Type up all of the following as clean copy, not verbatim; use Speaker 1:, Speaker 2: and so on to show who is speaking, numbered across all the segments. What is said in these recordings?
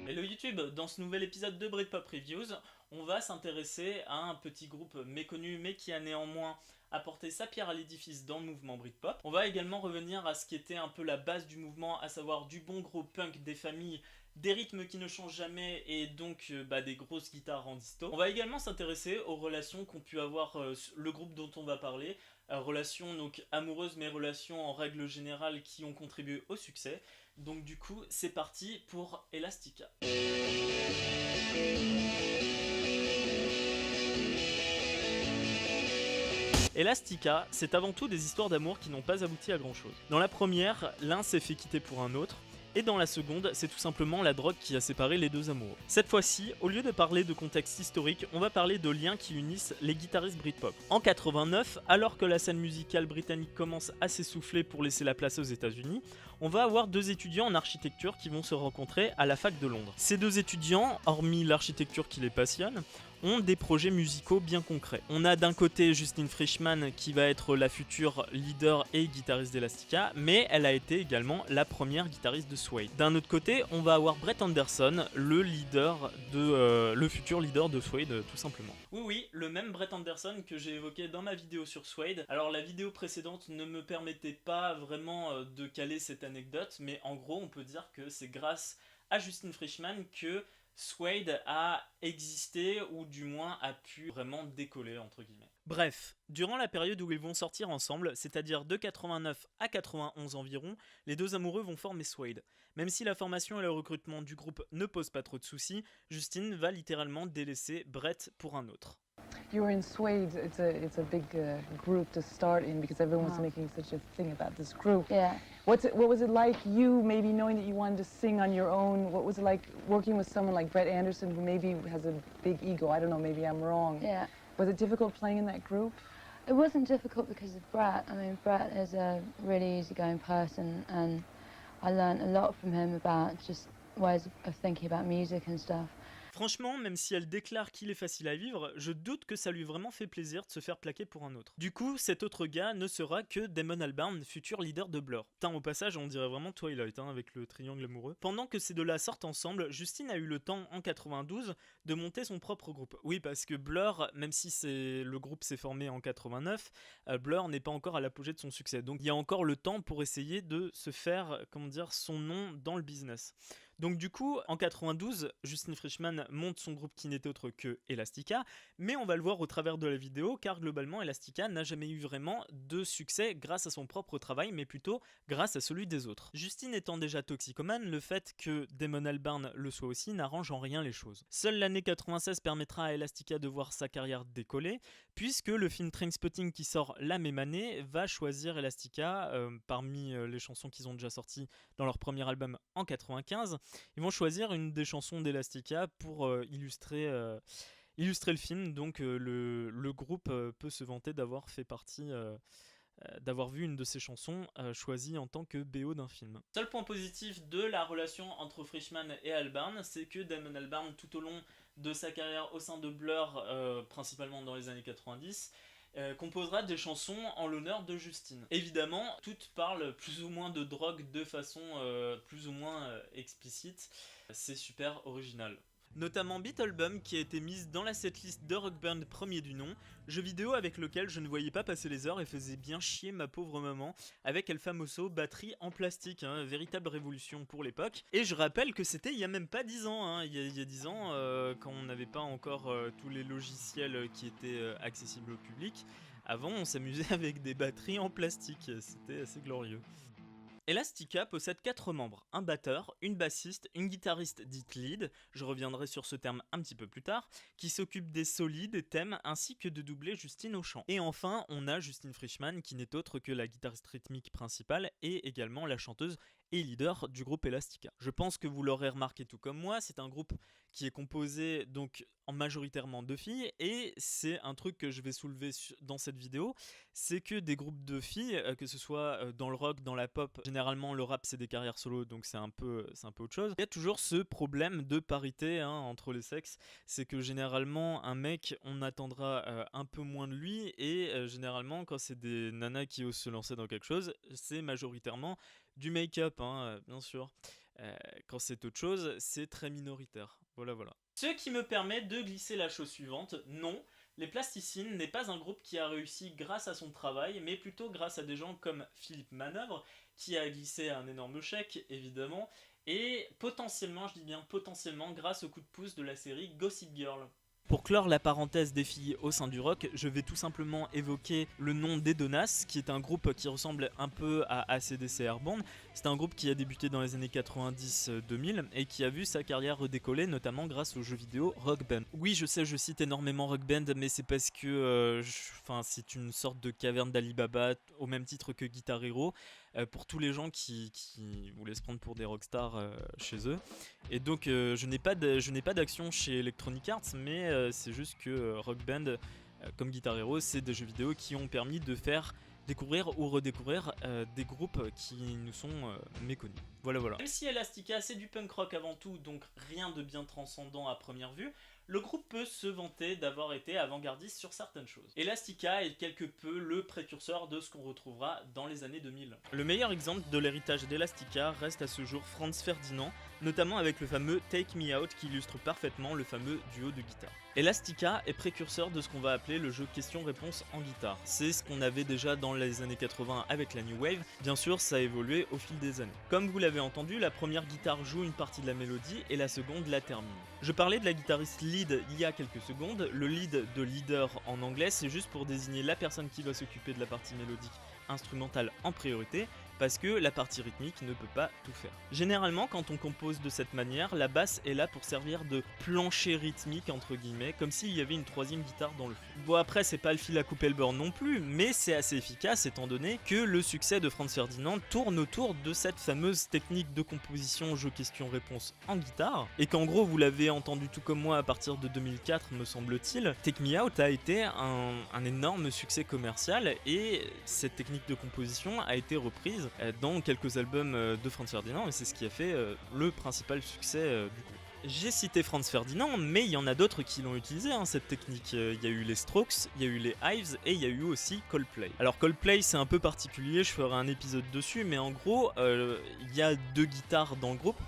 Speaker 1: Hello YouTube, dans ce nouvel épisode de Britpop Reviews, on va s'intéresser à un petit groupe méconnu mais qui a néanmoins apporté sa pierre à l'édifice dans le mouvement Britpop. On va également revenir à ce qui était un peu la base du mouvement, à savoir du bon gros punk, des familles, des rythmes qui ne changent jamais et donc des grosses guitares en disto. On va également s'intéresser aux relations qu'ont pu avoir le groupe dont on va parler, relations donc amoureuses mais relations en règle générale qui ont contribué au succès. Donc du coup, c'est parti pour Elastica. Elastica, c'est avant tout des histoires d'amour qui n'ont pas abouti à grand chose. Dans la première, l'un s'est fait quitter pour un autre, et dans la seconde, c'est tout simplement la drogue qui a séparé les deux amoureux. Cette fois-ci, au lieu de parler de contexte historique, on va parler de liens qui unissent les guitaristes Britpop. En 89, alors que la scène musicale britannique commence à s'essouffler pour laisser la place aux États-Unis, on va avoir deux étudiants en architecture qui vont se rencontrer à la fac de Londres. Ces deux étudiants, hormis l'architecture qui les passionne, ont des projets musicaux bien concrets. On a d'un côté Justine Frischmann qui va être la future leader et guitariste d'Elastica, mais elle a été également la première guitariste de Suede. D'un autre côté, on va avoir Brett Anderson, le futur leader de Suede tout simplement. Oui, le même Brett Anderson que j'ai évoqué dans ma vidéo sur Suede. Alors la vidéo précédente ne me permettait pas vraiment de caler cette anecdote, mais en gros on peut dire que c'est grâce à Justine Frischmann que Suede a existé ou du moins a pu vraiment décoller entre guillemets. Bref, durant la période où ils vont sortir ensemble, c'est-à-dire de 89 à 91 environ, les deux amoureux vont former Suede. Même si la formation et le recrutement du groupe ne posent pas trop de soucis, Justine va littéralement délaisser Brett pour un autre.
Speaker 2: You were in Suede. It's a big group to start in because everyone's making such a thing about this group.
Speaker 3: Yeah.
Speaker 2: What was it like? You maybe knowing that you wanted to sing on your own. What was it like working with someone like Brett Anderson, who maybe has a big ego? I don't know. Maybe I'm wrong.
Speaker 3: Yeah.
Speaker 2: Was it difficult playing in that group?
Speaker 3: It wasn't difficult because of Brett. I mean, Brett is a really easygoing person, and I learned a lot from him about just ways of thinking about music and stuff.
Speaker 1: Franchement, même si elle déclare qu'il est facile à vivre, je doute que ça lui ait vraiment fait plaisir de se faire plaquer pour un autre. Du coup, cet autre gars ne sera que Damon Albarn, futur leader de Blur. Putain, au passage, on dirait vraiment Twilight, avec le triangle amoureux. Pendant que ces deux-là sortent ensemble, Justine a eu le temps, en 92, de monter son propre groupe. Oui, parce que Blur, même si le groupe s'est formé en 89, Blur n'est pas encore à l'apogée de son succès. Donc il y a encore le temps pour essayer de se faire, son nom dans le business. Donc du coup, en 92, Justine Frischmann monte son groupe qui n'était autre que Elastica, mais on va le voir au travers de la vidéo, car globalement Elastica n'a jamais eu vraiment de succès grâce à son propre travail, mais plutôt grâce à celui des autres. Justine étant déjà toxicomane, le fait que Damon Albarn le soit aussi n'arrange en rien les choses. Seule l'année 96 permettra à Elastica de voir sa carrière décoller, puisque le film Trainspotting qui sort la même année va choisir Elastica parmi les chansons qu'ils ont déjà sorties dans leur premier album en 95. Ils vont choisir une des chansons d'Elastica pour illustrer le film. Donc le groupe peut se vanter d'avoir fait partie, d'avoir vu une de ses chansons choisie en tant que BO d'un film. Seul point positif de la relation entre Frischmann et Albarn, c'est que Damon Albarn, tout au long de sa carrière au sein de Blur, principalement dans les années 90, composera des chansons en l'honneur de Justine. Évidemment, toutes parlent plus ou moins de drogue de façon plus ou moins explicite. C'est super original. Notamment Beatlebum qui a été mise dans la setlist de Rock Band premier du nom, jeu vidéo avec lequel je ne voyais pas passer les heures et faisait bien chier ma pauvre maman avec El Famoso batterie en plastique, véritable révolution pour l'époque. Et je rappelle que c'était il y a même pas 10 ans, il y a 10 ans quand on n'avait pas encore tous les logiciels qui étaient accessibles au public. Avant on s'amusait avec des batteries en plastique, c'était assez glorieux. Elastica possède 4 membres, un batteur, une bassiste, une guitariste dite lead, je reviendrai sur ce terme un petit peu plus tard, qui s'occupe des solis, des thèmes, ainsi que de doubler Justine au chant. Et enfin, on a Justine Frischmann qui n'est autre que la guitariste rythmique principale et également la chanteuse et leader du groupe Elastica. Je pense que vous l'aurez remarqué tout comme moi, c'est un groupe qui est composé donc en majoritairement de filles, et c'est un truc que je vais soulever dans cette vidéo, c'est que des groupes de filles, que ce soit dans le rock, dans la pop, généralement le rap c'est des carrières solo, donc c'est un peu autre chose. Il y a toujours ce problème de parité entre les sexes, c'est que généralement un mec on attendra un peu moins de lui, et généralement quand c'est des nanas qui osent se lancer dans quelque chose, c'est majoritairement du make-up, bien sûr. Quand c'est autre chose, c'est très minoritaire. Voilà. Ce qui me permet de glisser la chose suivante. Non, les Plasticines n'est pas un groupe qui a réussi grâce à son travail, mais plutôt grâce à des gens comme Philippe Manœuvre, qui a glissé un énorme chèque, évidemment, et potentiellement, je dis bien potentiellement, grâce au coup de pouce de la série Gossip Girl. Pour clore la parenthèse des filles au sein du rock, je vais tout simplement évoquer le nom d'Edonas, qui est un groupe qui ressemble un peu à AC/DC Airborne. C'est un groupe qui a débuté dans les années 90-2000 et qui a vu sa carrière redécoller, notamment grâce aux jeux vidéo Rock Band. Oui, je sais, je cite énormément Rock Band, mais c'est parce que c'est une sorte de caverne d'Alibaba, au même titre que Guitar Hero, pour tous les gens qui voulaient se prendre pour des rockstars chez eux. Et donc je n'ai pas d'action chez Electronic Arts, mais c'est juste que Rock Band, comme Guitar Hero, c'est des jeux vidéo qui ont permis de faire découvrir ou redécouvrir des groupes qui nous sont méconnus. Voilà. Même si Elastica c'est du punk rock avant tout, donc rien de bien transcendant à première vue, le groupe peut se vanter d'avoir été avant-gardiste sur certaines choses. Elastica est quelque peu le précurseur de ce qu'on retrouvera dans les années 2000. Le meilleur exemple de l'héritage d'Elastica reste à ce jour Franz Ferdinand, notamment avec le fameux Take Me Out qui illustre parfaitement le fameux duo de guitare. Elastica est précurseur de ce qu'on va appeler le jeu question-réponse en guitare. C'est ce qu'on avait déjà dans les années 80 avec la New Wave, bien sûr ça a évolué au fil des années. Comme vous l'avez entendu, la première guitare joue une partie de la mélodie et la seconde la termine. Je parlais de la guitariste lead il y a quelques secondes, le lead de leader en anglais c'est juste pour désigner la personne qui va s'occuper de la partie mélodique instrumentale en priorité, parce que la partie rythmique ne peut pas tout faire. Généralement, quand on compose de cette manière, la basse est là pour servir de plancher rythmique entre guillemets, comme s'il y avait une troisième guitare dans le fond. Bon après, c'est pas le fil à couper le beurre non plus, mais c'est assez efficace étant donné que le succès de Franz Ferdinand tourne autour de cette fameuse technique de composition jeu question-réponse en guitare, et qu'en gros, vous l'avez entendu tout comme moi à partir de 2004 me semble-t-il, Take Me Out a été un énorme succès commercial, et cette technique de composition a été reprise dans quelques albums de Franz Ferdinand, et c'est ce qui a fait le principal succès du groupe. J'ai cité Franz Ferdinand, mais il y en a d'autres qui l'ont utilisé, cette technique. Il y a eu les Strokes, il y a eu les Hives, et il y a eu aussi Coldplay. Alors Coldplay c'est un peu particulier, je ferai un épisode dessus, mais en gros, il y a deux guitares dans le groupe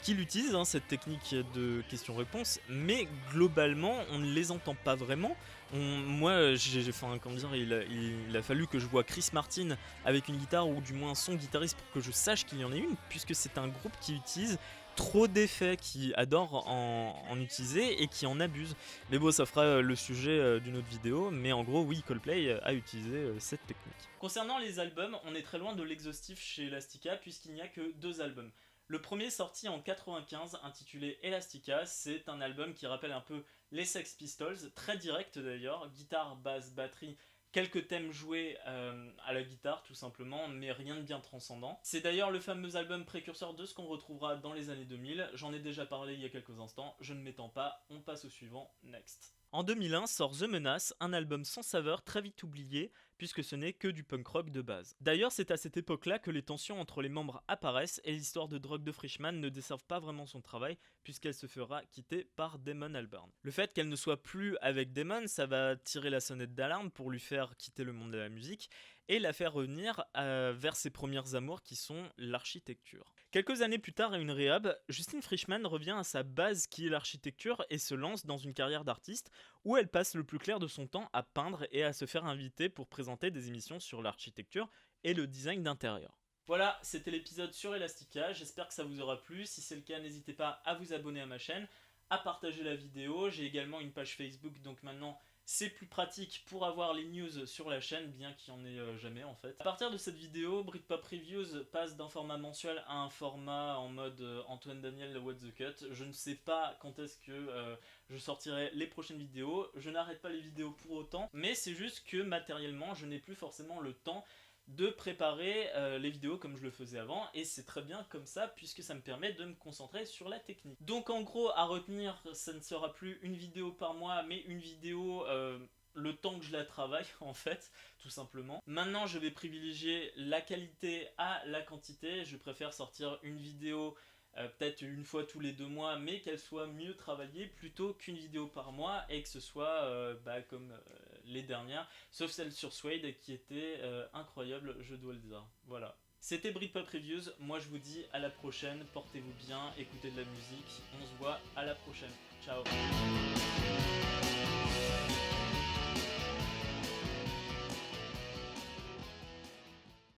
Speaker 1: qui l'utilisent, cette technique de question-réponse, mais globalement on ne les entend pas vraiment. Moi, il a fallu que je voie Chris Martin avec une guitare, ou du moins son guitariste, pour que je sache qu'il y en ait une, puisque c'est un groupe qui utilise trop d'effets, qui adore en utiliser et qui en abuse. Mais bon, ça fera le sujet d'une autre vidéo, mais en gros, oui, Coldplay a utilisé cette technique. Concernant les albums, on est très loin de l'exhaustif chez Elastica, puisqu'il n'y a que 2 albums. Le premier, sorti en 95, intitulé Elastica, c'est un album qui rappelle un peu les Sex Pistols, très direct d'ailleurs, guitare, basse, batterie, quelques thèmes joués à la guitare tout simplement, mais rien de bien transcendant. C'est d'ailleurs le fameux album précurseur de ce qu'on retrouvera dans les années 2000, j'en ai déjà parlé il y a quelques instants, je ne m'étends pas, on passe au suivant, next. En 2001 sort The Menace, un album sans saveur, très vite oublié, puisque ce n'est que du punk rock de base. D'ailleurs, c'est à cette époque-là que les tensions entre les membres apparaissent et l'histoire de drogue de Frischman ne desserve pas vraiment son travail, puisqu'elle se fera quitter par Damon Albarn. Le fait qu'elle ne soit plus avec Damon, ça va tirer la sonnette d'alarme pour lui faire quitter le monde de la musique et la faire revenir vers ses premières amours qui sont l'architecture. Quelques années plus tard, à une réhab, Justine Frischman revient à sa base qui est l'architecture et se lance dans une carrière d'artiste où elle passe le plus clair de son temps à peindre et à se faire inviter pour présenter des émissions sur l'architecture et le design d'intérieur. Voilà, c'était l'épisode sur Elastica, j'espère que ça vous aura plu. Si c'est le cas, n'hésitez pas à vous abonner à ma chaîne, à partager la vidéo. J'ai également une page Facebook, donc maintenant c'est plus pratique pour avoir les news sur la chaîne, bien qu'il n'y en ait jamais en fait. À partir de cette vidéo, Britpop Reviews passe d'un format mensuel à un format en mode Antoine Daniel What the Cut. Je ne sais pas quand est-ce que je sortirai les prochaines vidéos. Je n'arrête pas les vidéos pour autant, mais c'est juste que matériellement, je n'ai plus forcément le temps de préparer les vidéos comme je le faisais avant, et c'est très bien comme ça puisque ça me permet de me concentrer sur la technique. Donc en gros, à retenir, ça ne sera plus une vidéo par mois, mais une vidéo le temps que je la travaille en fait, tout simplement. Maintenant je vais privilégier la qualité à la quantité, je préfère sortir une vidéo peut-être une fois tous les 2 mois, mais qu'elle soit mieux travaillée plutôt qu'une vidéo par mois et que ce soit comme les dernières, sauf celle sur Suede qui était incroyable, je dois le dire. Voilà. C'était Britpop Reviews, moi je vous dis à la prochaine, portez-vous bien, écoutez de la musique, on se voit à la prochaine. Ciao.